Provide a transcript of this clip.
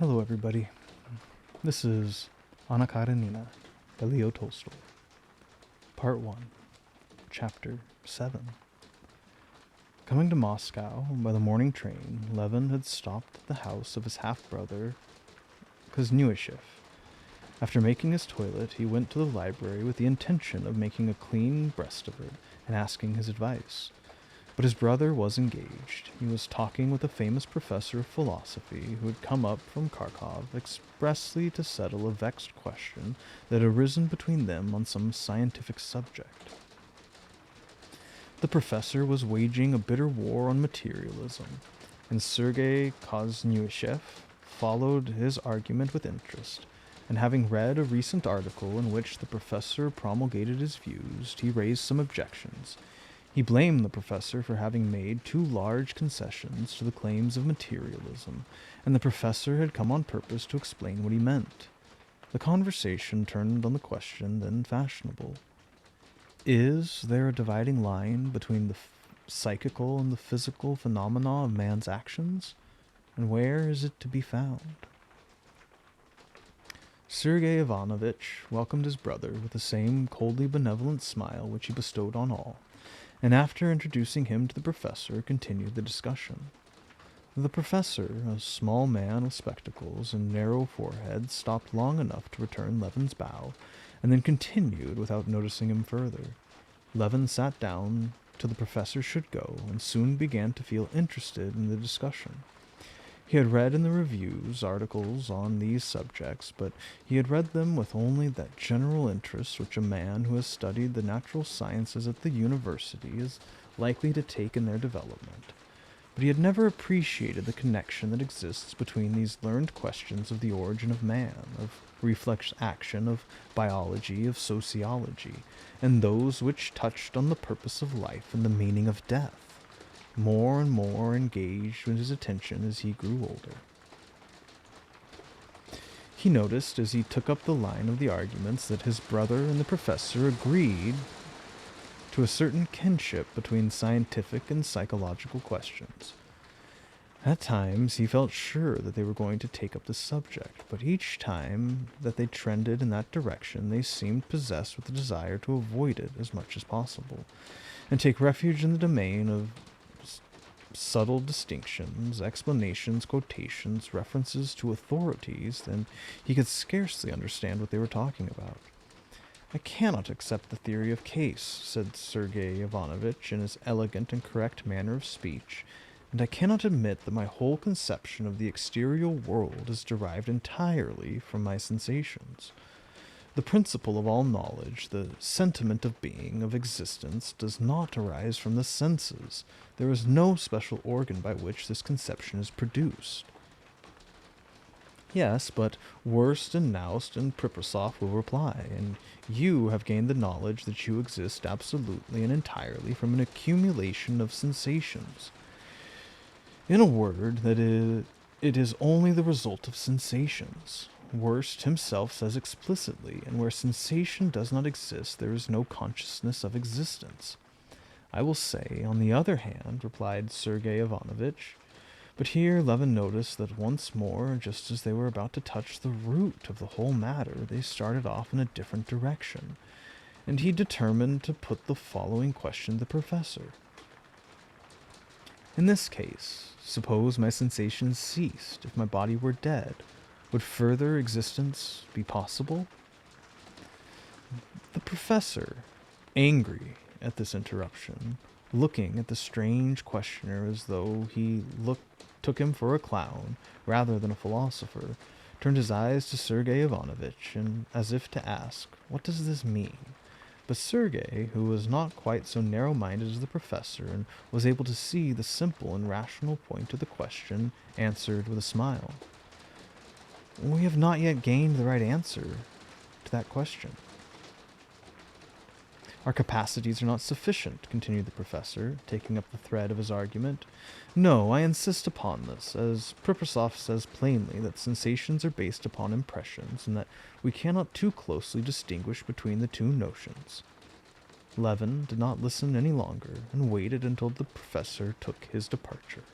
Hello, everybody. This is Anna Karenina by Leo Tolstoy. Part 1, Chapter 7. Coming to Moscow by the morning train, Levin had stopped at the house of his half-brother, Kuznyuishev. After making his toilet, he went to the library with the intention of making a clean breast of it and asking his advice. But his brother was engaged. He was talking with a famous professor of philosophy who had come up from Kharkov expressly to settle a vexed question that had arisen between them on some scientific subject. The professor was waging a bitter war on materialism, and Sergei Kuznyuishev followed his argument with interest, and having read a recent article in which the professor promulgated his views, he raised some objections. He blamed the professor for having made too large concessions to the claims of materialism, and the professor had come on purpose to explain what he meant. The conversation turned on the question then fashionable. Is there a dividing line between the psychical and the physical phenomena of man's actions? And where is it to be found? Sergei Ivanovitch welcomed his brother with the same coldly benevolent smile which he bestowed on all, and after introducing him to the professor, continued the discussion. The professor, a small man with spectacles and narrow forehead, stopped long enough to return Levin's bow, and then continued without noticing him further. Levin sat down till the professor should go, and soon began to feel interested in the discussion. He had read in the reviews articles on these subjects, but he had read them with only that general interest which a man who has studied the natural sciences at the university is likely to take in their development. But he had never appreciated the connection that exists between these learned questions of the origin of man, of reflex action, of biology, of sociology, and those which touched on the purpose of life and the meaning of death. More and more engaged with his attention as he grew older. He noticed, as he took up the line of the arguments, that his brother and the professor agreed to a certain kinship between scientific and psychological questions. At times he felt sure that they were going to take up the subject, but each time that they trended in that direction they seemed possessed with a desire to avoid it as much as possible, and take refuge in the domain of subtle distinctions, explanations, quotations, references to authorities, and he could scarcely understand what they were talking about. "I cannot accept the theory of case," said Sergei Ivanovitch in his elegant and correct manner of speech, "and I cannot admit that my whole conception of the exterior world is derived entirely from my sensations. The principle of all knowledge, the sentiment of being, of existence, does not arise from the senses. There is no special organ by which this conception is produced." "Yes, but Wurst and Naust and Priprasov will reply, and you have gained the knowledge that you exist absolutely and entirely from an accumulation of sensations. In a word, that it is only the result of sensations. Wurst himself says explicitly, and where sensation does not exist, there is no consciousness of existence." "I will say, on the other hand," replied Sergei Ivanovitch. But here Levin noticed that once more, just as they were about to touch the root of the whole matter, they started off in a different direction, and he determined to put the following question to the professor. "In this case, suppose my sensations ceased, if my body were dead, would further existence be possible?" The professor, angry at this interruption, looking at the strange questioner as though he took him for a clown rather than a philosopher, turned his eyes to Sergei Ivanovitch, and as if to ask, "What does this mean?" But Sergei, who was not quite so narrow-minded as the professor and was able to see the simple and rational point of the question, answered with a smile, "We have not yet gained the right answer to that question." "Our capacities are not sufficient," continued the professor, taking up the thread of his argument. "No, I insist upon this, as Priprasov says plainly that sensations are based upon impressions, and that we cannot too closely distinguish between the two notions." Levin did not listen any longer, and waited until the professor took his departure.